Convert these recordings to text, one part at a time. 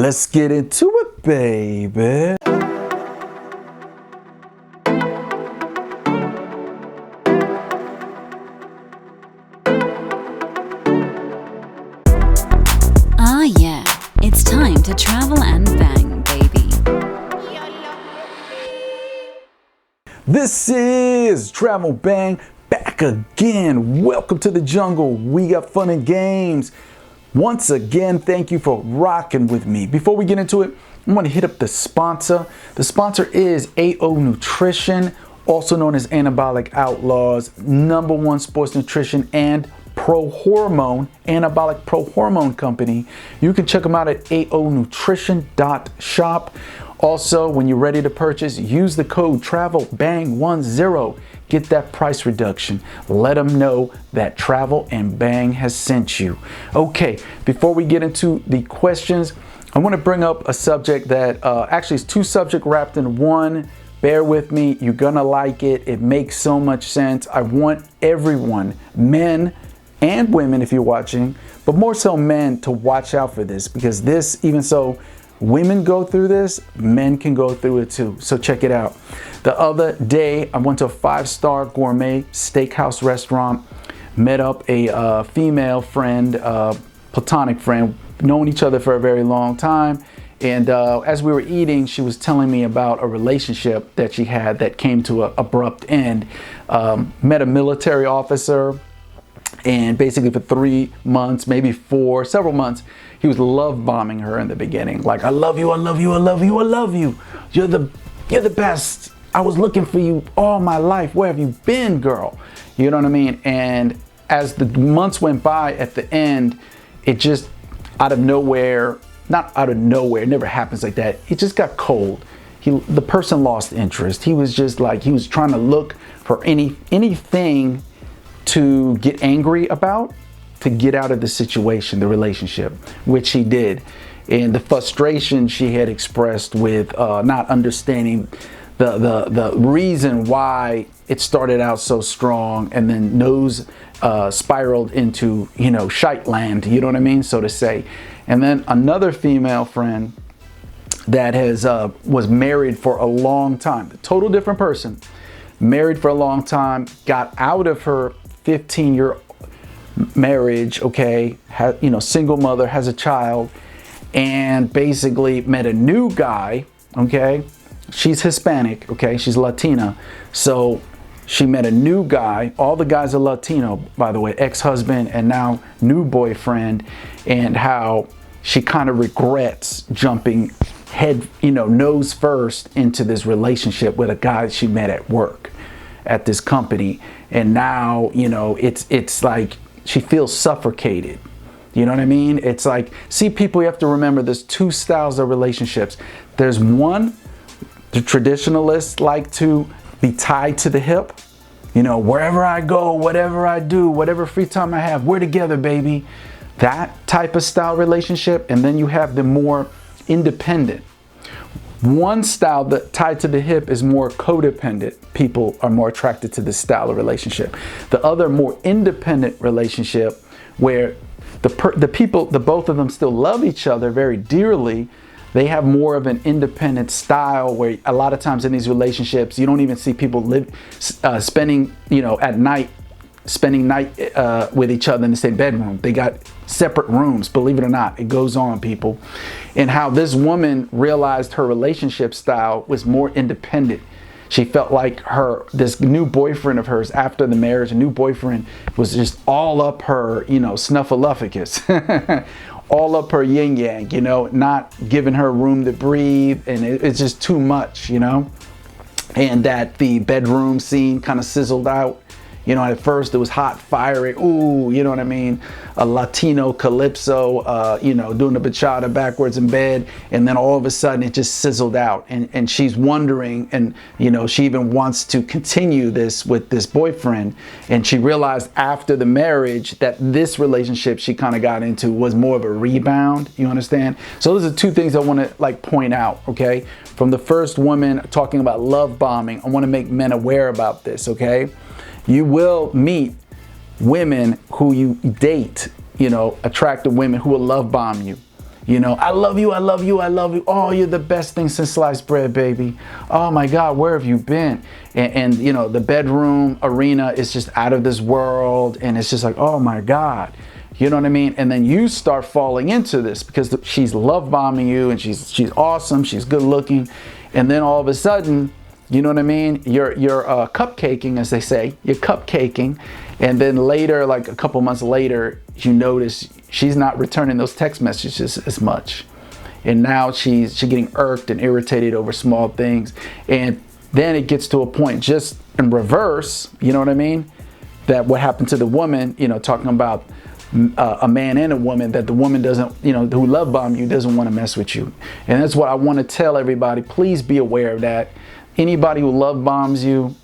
Let's get into it, baby. Ah, yeah, it's time to travel and bang, baby. This is Travel Bang back again. Welcome to the jungle. We got fun and games. Once again, thank you for rocking with me. Before we get into it, I want to hit up the sponsor. The sponsor is AO Nutrition, also known as Anabolic Outlaws, #1 sports nutrition and pro-hormone, anabolic pro-hormone company. You can check them out at aonutrition.shop. Also, when you're ready to purchase, use the code TRAVELBANG10. Get that price reduction. Let them know that Travel and Bang has sent you. Okay, before we get into the questions, I want to bring up a subject that actually is two subjects wrapped in one. Bear with me. You're going to like it. It makes so much sense. I want everyone, men and women if you're watching, but more so men, to watch out for this, because this, even so women go through this, men can go through it too. So check it out. The other day, I went to a 5-star gourmet steakhouse restaurant, met up a female friend, platonic friend, known each other for a very long time. And as we were eating, she was telling me about a relationship that she had that came to an abrupt end. Met a military officer, and basically for 3 months, maybe 4, several months, he was love bombing her in the beginning. Like, I love you, I love you, I love you, I love you. You're the best. I was looking for you all my life. Where have you been, girl? You know what I mean? And as the months went by, at the end, it just out of nowhere, not out of nowhere, it never happens like that. It just got cold. The person lost interest. He was just like, he was trying to look for anything to get angry about, to get out of the situation, the relationship, which he did. And the frustration she had expressed with not understanding the reason why it started out so strong and then nose spiraled into, shite land, you know what I mean, so to say. And then another female friend that was married for a long time, a total different person, married for a long time, got out of her 15-year marriage, okay, single mother, has a child, and basically met a new guy, okay. She's Hispanic, okay, she's Latina, so she met a new guy. All the guys are Latino, by the way, ex-husband and now new boyfriend, and how she kind of regrets jumping head, nose first into this relationship with a guy she met at work at this company. And now, it's like she feels suffocated. You know what I mean? It's like, see, people, you have to remember there's two styles of relationships. There's one, the traditionalists like to be tied to the hip. Wherever I go, whatever I do, whatever free time I have, we're together, baby. That type of style relationship. And then you have the more independent. One style that tied to the hip is more codependent. People are more attracted to this style of relationship. The other, more independent relationship, where the both of them still love each other very dearly. They have more of an independent style, where a lot of times in these relationships, you don't even see people spending night with each other in the same bedroom. They got separate rooms, believe it or not. It goes on, people. And how this woman realized her relationship style was more independent. She felt like this new boyfriend of hers after the marriage, a new boyfriend, was just all up her, snuffleupagus, all up her yin yang, not giving her room to breathe. And it's just too much, and that the bedroom scene kind of sizzled out. At first it was hot, fiery, ooh, you know what I mean? A Latino calypso, doing the bachata backwards in bed. And then all of a sudden it just sizzled out. And she's wondering, and, she even wants to continue this with this boyfriend. And she realized after the marriage that this relationship she kind of got into was more of a rebound. You understand? So those are two things I want to point out, okay? From the first woman talking about love bombing, I want to make men aware about this, okay? You will meet women who you date, attractive women who will love bomb you. You know, I love you, I love you, I love you. Oh, you're the best thing since sliced bread, baby. Oh my God, where have you been? And you know, the bedroom arena is just out of this world. And it's just like, oh my God. You know what I mean? And then you start falling into this because she's love bombing you, and she's awesome, she's good looking. And then all of a sudden, you know what I mean? You're cupcaking, as they say. You're cupcaking. And then later, like a couple months later, you notice she's not returning those text messages as much. And now she's getting irked and irritated over small things. And then it gets to a point just in reverse, you know what I mean? That what happened to the woman, you know, talking about a man and a woman, that the woman doesn't, you know, who love bomb you, doesn't want to mess with you. And that's what I want to tell everybody. Please be aware of that. Anybody who love bombs you,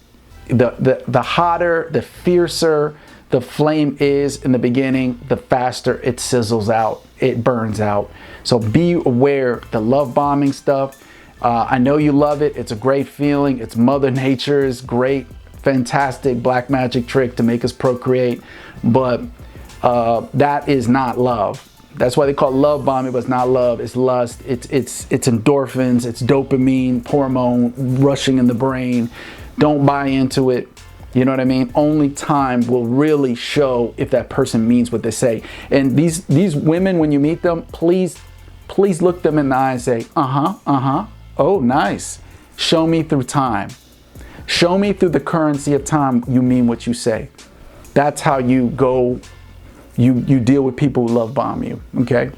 the hotter, the fiercer the flame is in the beginning, the faster it sizzles out, it burns out. So be aware, the love bombing stuff. I know you love it. It's a great feeling. It's Mother Nature's great, fantastic black magic trick to make us procreate. But that is not love. That's why they call it love bombing, but it's not love. It's lust. It's endorphins. It's dopamine, hormone rushing in the brain. Don't buy into it. You know what I mean? Only time will really show if that person means what they say. And these women, when you meet them, please look them in the eye and say, oh, nice. Show me through time. Show me through the currency of time you mean what you say. That's how you go. You deal with people who love bomb you, okay?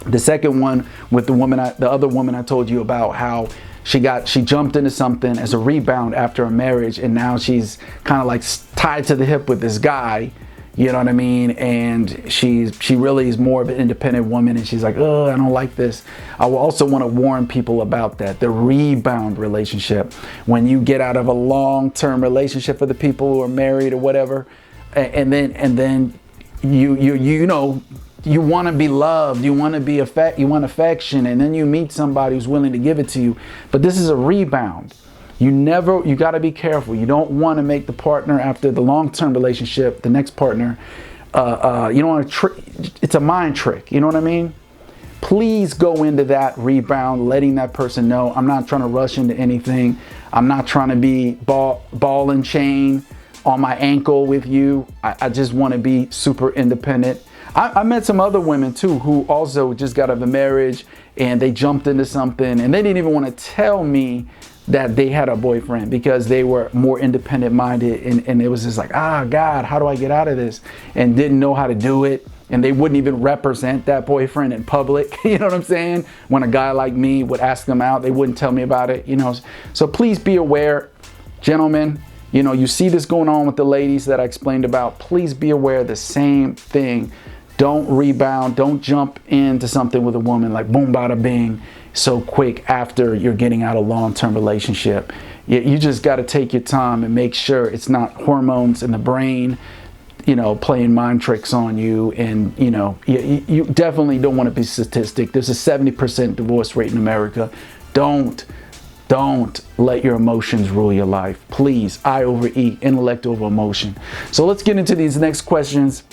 The second one with the other woman I told you about, how she jumped into something as a rebound after a marriage, and now she's kind of like tied to the hip with this guy, you know what I mean? And she really is more of an independent woman, and she's like, oh, I don't like this. I will also want to warn people about that, the rebound relationship. When you get out of a long-term relationship for the people who are married or whatever, and then you know, you want to be loved, you want affection, and then you meet somebody who's willing to give it to you. But this is a rebound. You got to be careful. You don't want to make the partner after the long-term relationship, the next partner, you don't want to it's a mind trick. You know what I mean? Please go into that rebound, letting that person know, I'm not trying to rush into anything. I'm not trying to be ball and chain on my ankle with you. I just want to be super independent. I met some other women too who also just got out of a marriage, and they jumped into something, and they didn't even want to tell me that they had a boyfriend because they were more independent minded, and it was just like, God, how do I get out of this? And didn't know how to do it. And they wouldn't even represent that boyfriend in public. You know what I'm saying? When a guy like me would ask them out, they wouldn't tell me about it, you know. So please be aware, gentlemen. You know, you see this going on with the ladies that I explained about. Please be aware, the same thing. Don't rebound. Don't jump into something with a woman like boom, bada, bing, so quick after you're getting out of a long-term relationship. You just got to take your time and make sure it's not hormones in the brain, you know, playing mind tricks on you. And, you know, you definitely don't want to be statistic. There's a 70% divorce rate in America. Don't let your emotions rule your life. Please, I overeat, intellect over emotion. So let's get into these next questions.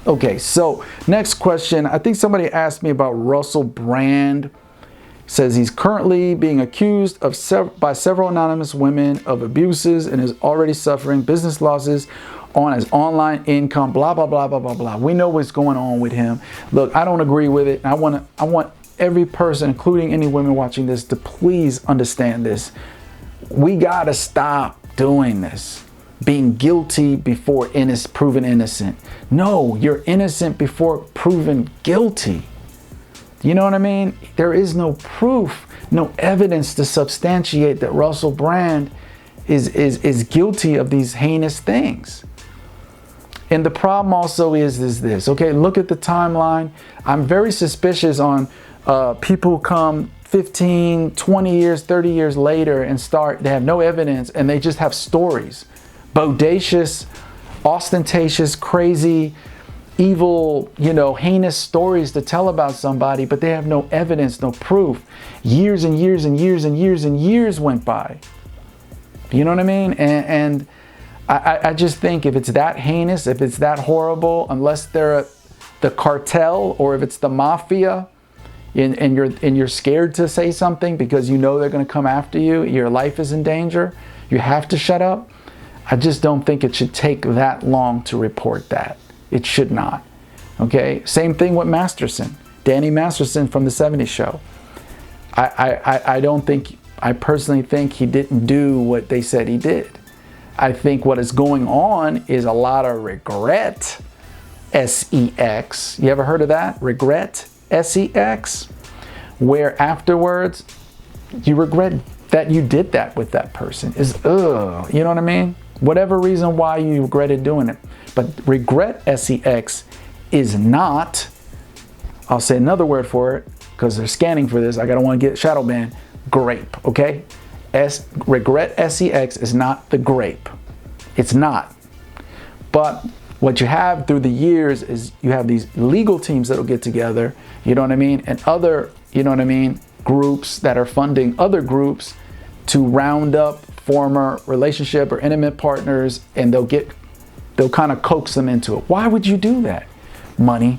Okay, so next question. I think somebody asked me about Russell Brand. Says he's currently being accused of by several anonymous women of abuses and is already suffering business losses on his online income, blah, blah, blah, blah, blah, blah. We know what's going on with him. Look, I don't agree with it. I want every person, including any women watching this, to please understand this. We gotta stop doing this. Being guilty before proven innocent. No, you're innocent before proven guilty. You know what I mean? There is no proof, no evidence to substantiate that Russell Brand is guilty of these heinous things. And the problem also is this. Okay, look at the timeline. I'm very suspicious on people who come 15, 20 years, 30 years later and they have no evidence, and they just have stories. Bodacious, ostentatious, crazy, evil, you know, heinous stories to tell about somebody, but they have no evidence, no proof. Years and years and years and years and years went by. You know what I mean? And I just think if it's that heinous, if it's that horrible, unless they're the cartel or if it's the mafia, and you're scared to say something because you know they're going to come after you, your life is in danger, you have to shut up. I just don't think it should take that long to report that. It should not. Okay? Same thing with Masterson. Danny Masterson from the 70s Show. I personally think he didn't do what they said he did. I think what is going on is a lot of regret, S-E-X. You ever heard of that? Regret, S-E-X? Where afterwards, you regret that you did that with that person. You know what I mean? Whatever reason why you regretted doing it. But regret, S-E-X, is not, I'll say another word for it, because they're scanning for this. I don't want to get shadow banned. Grape, okay? Regret, S-E-X, is not the grape. It's not. But what you have through the years is you have these legal teams that will get together, you know what I mean? And other, you know what I mean, groups that are funding other groups to round up former relationship or intimate partners, and they'll kind of coax them into it. Why would you do that? Money.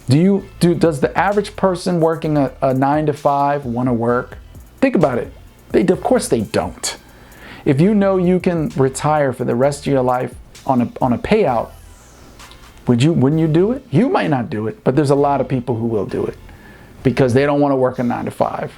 Does the average person working a 9-to-5 want to work? Think about it. Of course they don't. If you know you can retire for the rest of your life on a payout, wouldn't you do it? You might not do it, but there's a lot of people who will do it because they don't want to work a 9-to-5.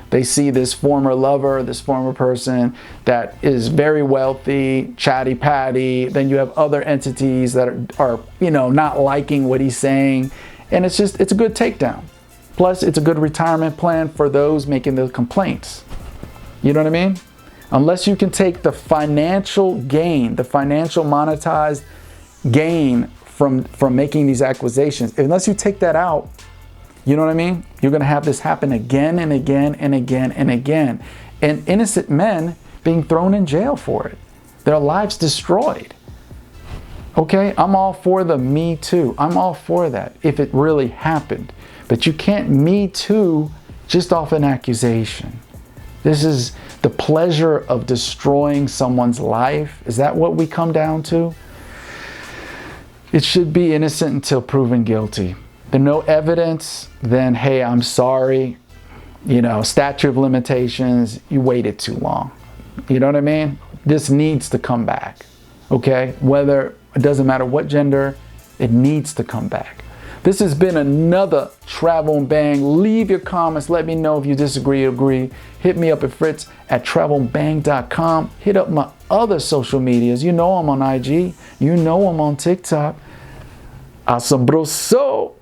They see this former lover, this former person that is very wealthy, chatty patty. Then you have other entities that are not liking what he's saying. And it's a good takedown. Plus, it's a good retirement plan for those making the complaints. You know what I mean? Unless you can take the financial gain, the financial monetized gain from making these acquisitions, unless you take that out, you know what I mean? You're going to have this happen again and again and again and again. And innocent men being thrown in jail for it. Their lives destroyed. Okay, I'm all for the Me Too. I'm all for that if it really happened. But you can't Me Too just off an accusation. This is the pleasure of destroying someone's life. Is that what we come down to? It should be innocent until proven guilty. There's no evidence, then hey, I'm sorry. Statute of limitations, you waited too long. You know what I mean? This needs to come back. Okay? It doesn't matter what gender, it needs to come back. This has been another Travel and Bang. Leave your comments. Let me know if you disagree or agree. Hit me up at Fritz at travelandbang.com. Hit up my other social medias. You know I'm on IG. You know I'm on TikTok. Asombroso.